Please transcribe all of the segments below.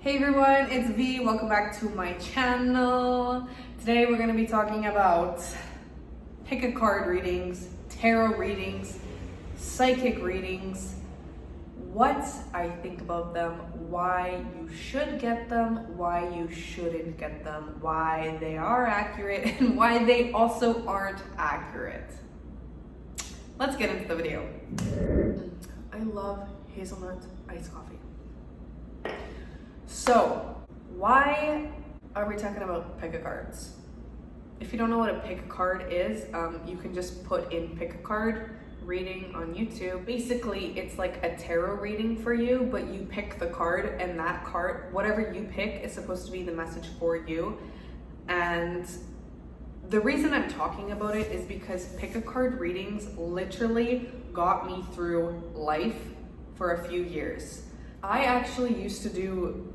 Hey everyone, it's V. Welcome back to my channel. Today we're going to be talking about pick a card readings, tarot readings, psychic readings, what I think about them, why you should get them, why you shouldn't get them, why they are accurate, and why they also aren't accurate. Let's get into the video. I love hazelnut iced coffee. So, why are we talking about pick a cards? If you don't know what a pick a card is, you can just put in pick a card reading on YouTube. Basically, it's like a tarot reading for you, but you pick the card, and that card, whatever you pick, is supposed to be the message for you. And the reason I'm talking about it is because pick a card readings literally got me through life for a few years. I actually used to do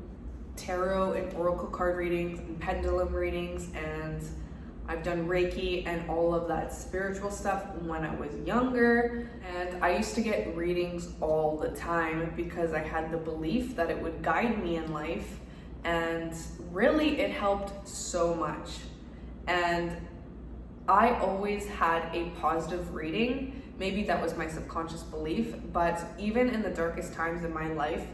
tarot and oracle card readings and pendulum readings, and I've done Reiki and all of that spiritual stuff when I was younger, and I used to get readings all the time because I had the belief that it would guide me in life, and really it helped so much. And I always had a positive reading. Maybe that was my subconscious belief, but even in the darkest times in my life,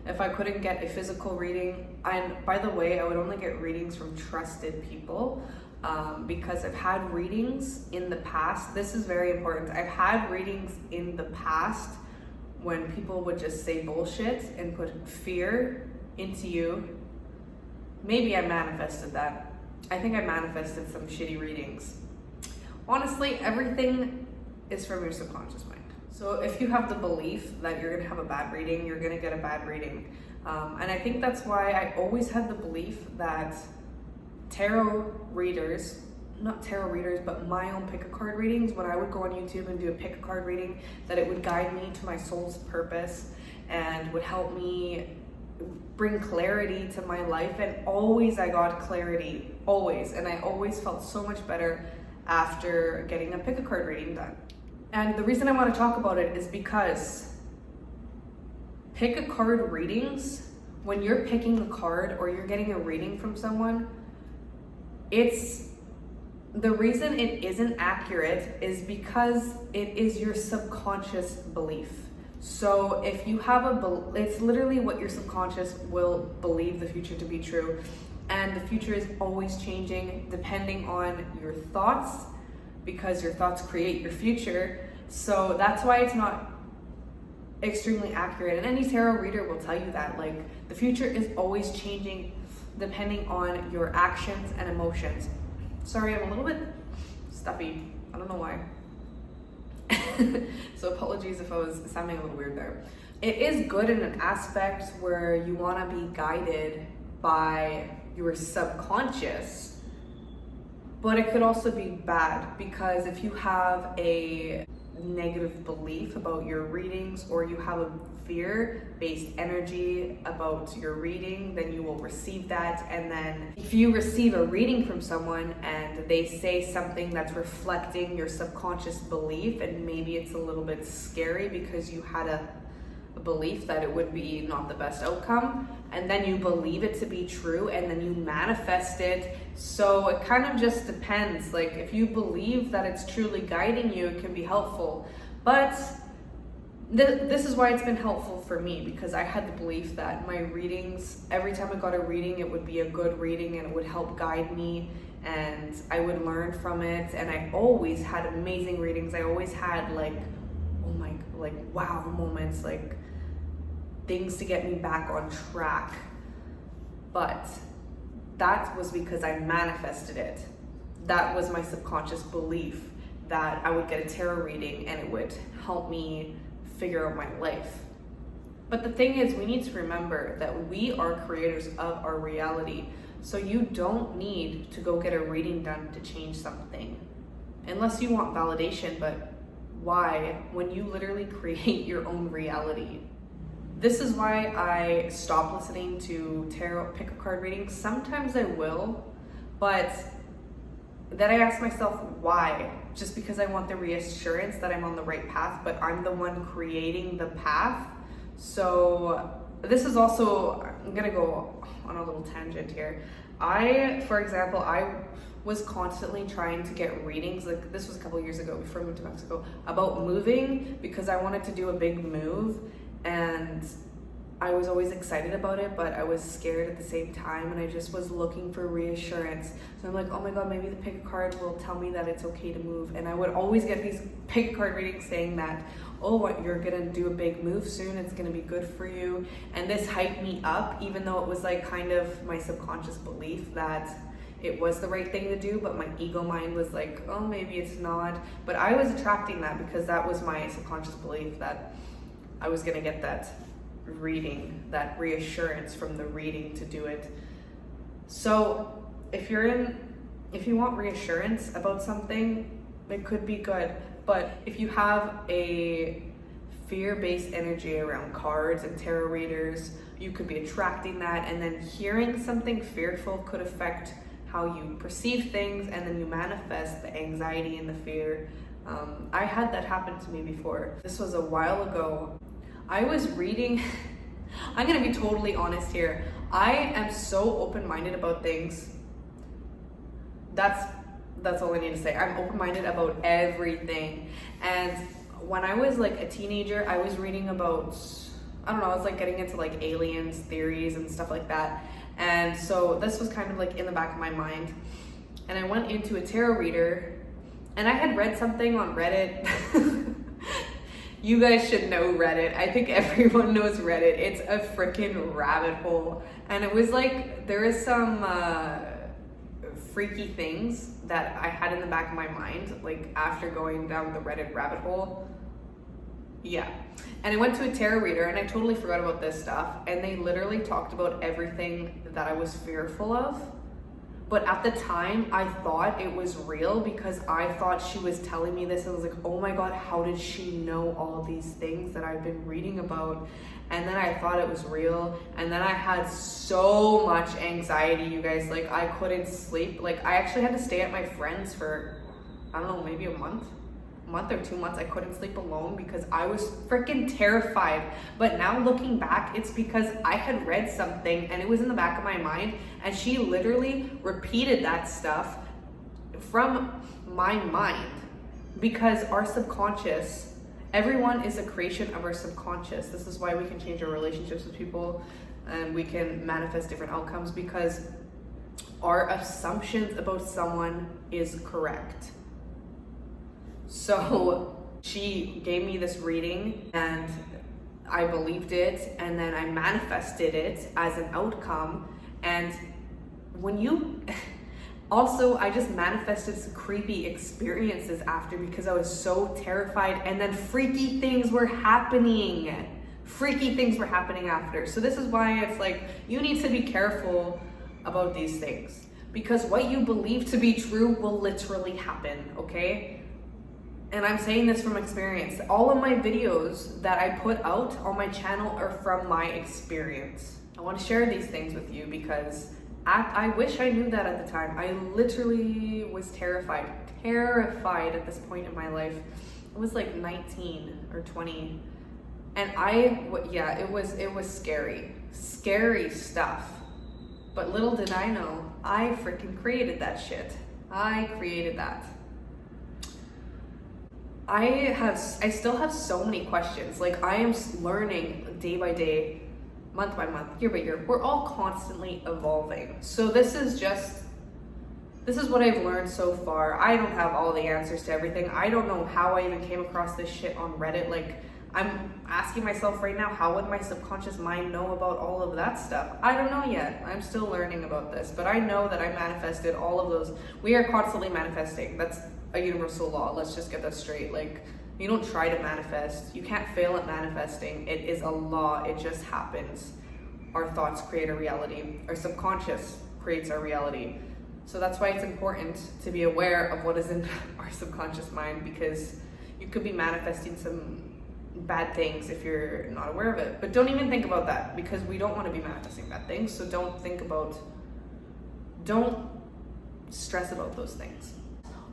if I couldn't get a physical reading, and by the way, I would only get readings from trusted people, because I've had readings in the past. This is very important. I've had readings in the past when people would just say bullshit and put fear into you. Maybe I manifested that. I think I manifested some shitty readings. Honestly, everything is from your subconscious mind. So if you have the belief that you're gonna have a bad reading, you're gonna get a bad reading. And I think that's why I always had the belief that tarot readers, not tarot readers, but my own pick a card readings, when I would go on YouTube and do a pick a card reading, that it would guide me to my soul's purpose and would help me bring clarity to my life. And always I got clarity, always. And I always felt so much better after getting a pick a card reading done. And the reason I want to talk about it is because pick a card readings, when you're picking a card or you're getting a reading from someone, the reason it isn't accurate is because it is your subconscious belief. So if you have it's literally what your subconscious will believe the future to be true. And the future is always changing depending on your thoughts, because your thoughts create your future. So that's why it's not extremely accurate. And any tarot reader will tell you that, like, the future is always changing depending on your actions and emotions. Sorry, I'm a little bit stuffy. I don't know why. So apologies if I was sounding a little weird there. It is good in an aspect where you want to be guided by your subconscious, but it could also be bad, because if you have a negative belief about your readings, or you have a fear-based energy about your reading, then you will receive that. And then if you receive a reading from someone and they say something that's reflecting your subconscious belief, and maybe it's a little bit scary because you had a belief that it would be not the best outcome, and then you believe it to be true, and then you manifest it. So it kind of just depends. Like, if you believe that it's truly guiding you, it can be helpful. But this is why it's been helpful for me, because I had the belief that my readings, every time I got a reading, it would be a good reading and it would help guide me and I would learn from it. And I always had amazing readings. I always had wow moments, like things to get me back on track. But that was because I manifested it. That was my subconscious belief that I would get a tarot reading and it would help me figure out my life. But the thing is, we need to remember that we are creators of our reality. So you don't need to go get a reading done to change something, unless you want validation. But why, when you literally create your own reality? This is why I stopped listening to tarot pick a card readings. Sometimes I will, but then I ask myself why. Just because I want the reassurance that I'm on the right path, but I'm the one creating the path. So this is also, I'm gonna go on a little tangent here. For example, I was constantly trying to get readings, like this was a couple years ago before I moved to Mexico, about moving because I wanted to do a big move, and I was always excited about it, but I was scared at the same time, and I just was looking for reassurance. So I'm like, oh my God, maybe the pick a card will tell me that it's okay to move. And I would always get these pick a card readings saying that, oh, what, you're gonna do a big move soon, it's gonna be good for you. And this hyped me up, even though it was like kind of my subconscious belief that it was the right thing to do, but my ego mind was like, oh, maybe it's not. But I was attracting that because that was my subconscious belief that I was gonna get that reading, that reassurance from the reading to do it. So if you want reassurance about something, it could be good. But if you have a fear-based energy around cards and tarot readers, you could be attracting that, and then hearing something fearful could affect how you perceive things, and then you manifest the anxiety and the fear. I had that happen to me before. This was a while ago. I was reading, I'm gonna be totally honest here. I am so open-minded about things. That's all I need to say. I'm open-minded about everything. And when I was like a teenager, I was reading about, I don't know, I was like getting into like aliens, theories and stuff like that. And so this was kind of like in the back of my mind. And I went into a tarot reader, and I had read something on Reddit. You guys should know Reddit. I think everyone knows Reddit. It's a freaking rabbit hole. And it was like, there is some freaky things that I had in the back of my mind, like after going down the Reddit rabbit hole. Yeah. And I went to a tarot reader, and I totally forgot about this stuff. And they literally talked about everything that I was fearful of. But at the time, I thought it was real because I thought she was telling me this. And I was like, oh my God, how did she know all these things that I've been reading about? And then I thought it was real. And then I had so much anxiety, you guys. Like, I couldn't sleep. Like, I actually had to stay at my friend's for, I don't know, maybe a month or 2 months. I couldn't sleep alone because I was freaking terrified. But now looking back, it's because I had read something and it was in the back of my mind, and she literally repeated that stuff from my mind. Because our subconscious, everyone is a creation of our subconscious. This is why we can change our relationships with people and we can manifest different outcomes, because our assumptions about someone is correct. So she gave me this reading and I believed it, and then I manifested it as an outcome. And when you also, I just manifested some creepy experiences after because I was so terrified, and then freaky things were happening after. So this is why it's like, you need to be careful about these things, because what you believe to be true will literally happen, okay? And I'm saying this from experience. All of my videos that I put out on my channel are from my experience. I want to share these things with you because I wish I knew that at the time. I literally was terrified at this point in my life. I was like 19 or 20. And it was scary stuff. But little did I know, I freaking created that shit. I created that. I still have so many questions. Like, I am learning day by day, month by month, year by year. We're all constantly evolving. So this is what I've learned so far. I don't have all the answers to everything. I don't know how I even came across this shit on Reddit. Like, I'm asking myself right now, how would my subconscious mind know about all of that stuff? I don't know yet. I'm still learning about this, but I know that I manifested all of those. We are constantly manifesting. That's a universal law. Let's just get that straight. Like, you don't try to manifest. You can't fail at manifesting. It is a law. It just happens. Our thoughts create a reality. Our subconscious creates our reality. So that's why it's important to be aware of what is in our subconscious mind, because you could be manifesting some bad things if you're not aware of it. But don't even think about that, because we don't want to be manifesting bad things. So don't stress about those things.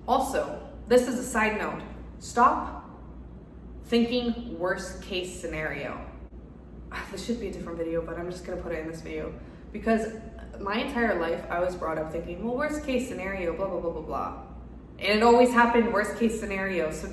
Also, this is a side note. Stop thinking worst case scenario. this should be a different video, but I'm just gonna put it in this video, because my entire life I was brought up thinking, well, worst case scenario, blah, blah, blah, blah, blah. And it always happened worst case scenario. So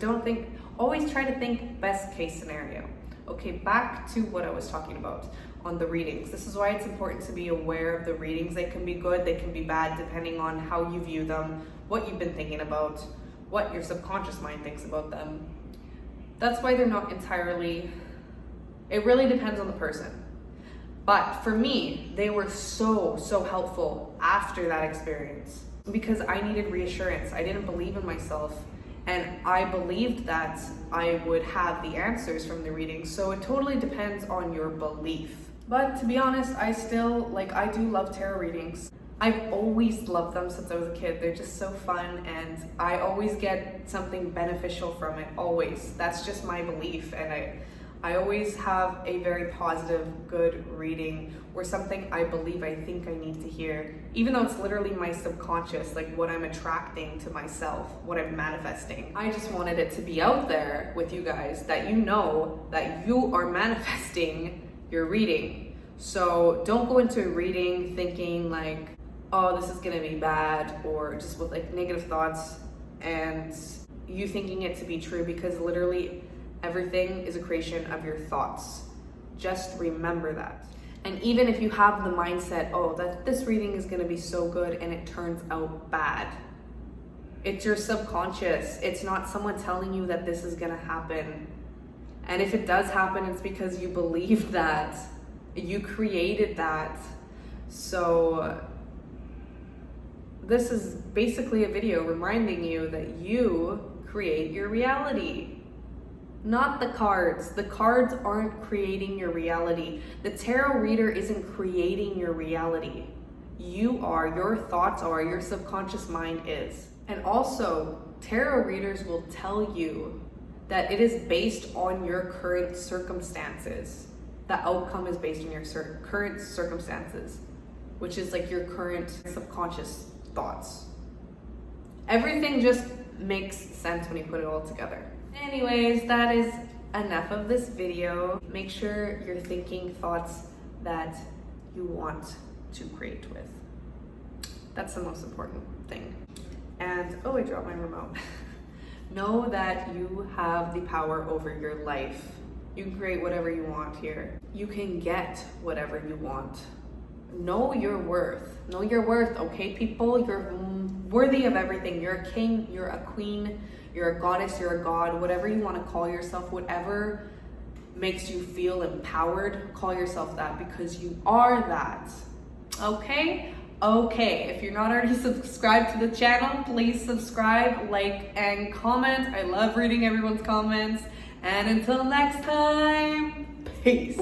always try to think best case scenario. Okay, back to what I was talking about on the readings. This is why it's important to be aware of the readings. They can be good, they can be bad, depending on how you view them, what you've been thinking about, what your subconscious mind thinks about them. That's why they're not entirely, it really depends on the person. But for me, they were so helpful after that experience, because I needed reassurance. I didn't believe in myself, and I believed that I would have the answers from the readings. So it totally depends on your belief. But to be honest, I do love tarot readings. I've always loved them since I was a kid. They're just so fun, and I always get something beneficial from it, always. That's just my belief, and I always have a very positive, good reading or something I believe I think I need to hear, even though it's literally my subconscious, like what I'm attracting to myself, what I'm manifesting. I just wanted it to be out there with you guys, that you know that you are manifesting your reading. So don't go into a reading thinking like, oh, this is gonna be bad, or just with like negative thoughts and you thinking it to be true, because literally everything is a creation of your thoughts. Just remember that. And even if you have the mindset, oh, that this reading is gonna be so good, and it turns out bad, it's your subconscious. It's not someone telling you that this is gonna happen. And if it does happen, it's because you believe that. You created that. So this is basically a video reminding you that you create your reality. Not the cards. The cards aren't creating your reality. The tarot reader isn't creating your reality. You are, your thoughts are, your subconscious mind is. And also, tarot readers will tell you that it is based on your current circumstances. The outcome is based on your current circumstances, which is like your current subconscious thoughts. Everything just makes sense when you put it all together. Anyways, that is enough of this video. Make sure you're thinking thoughts that you want to create with. That's the most important thing. And, oh, I dropped my remote. Know that you have the power over your life. You can create whatever you want here. You can get whatever you want. Know your worth. Know your worth, okay, people? You're worthy of everything. You're a king, you're a queen, you're a goddess, you're a god, whatever you want to call yourself, whatever makes you feel empowered, call yourself that, because you are that. Okay? Okay, if you're not already subscribed to the channel, please subscribe, like, and comment. I love reading everyone's comments. And until next time, peace.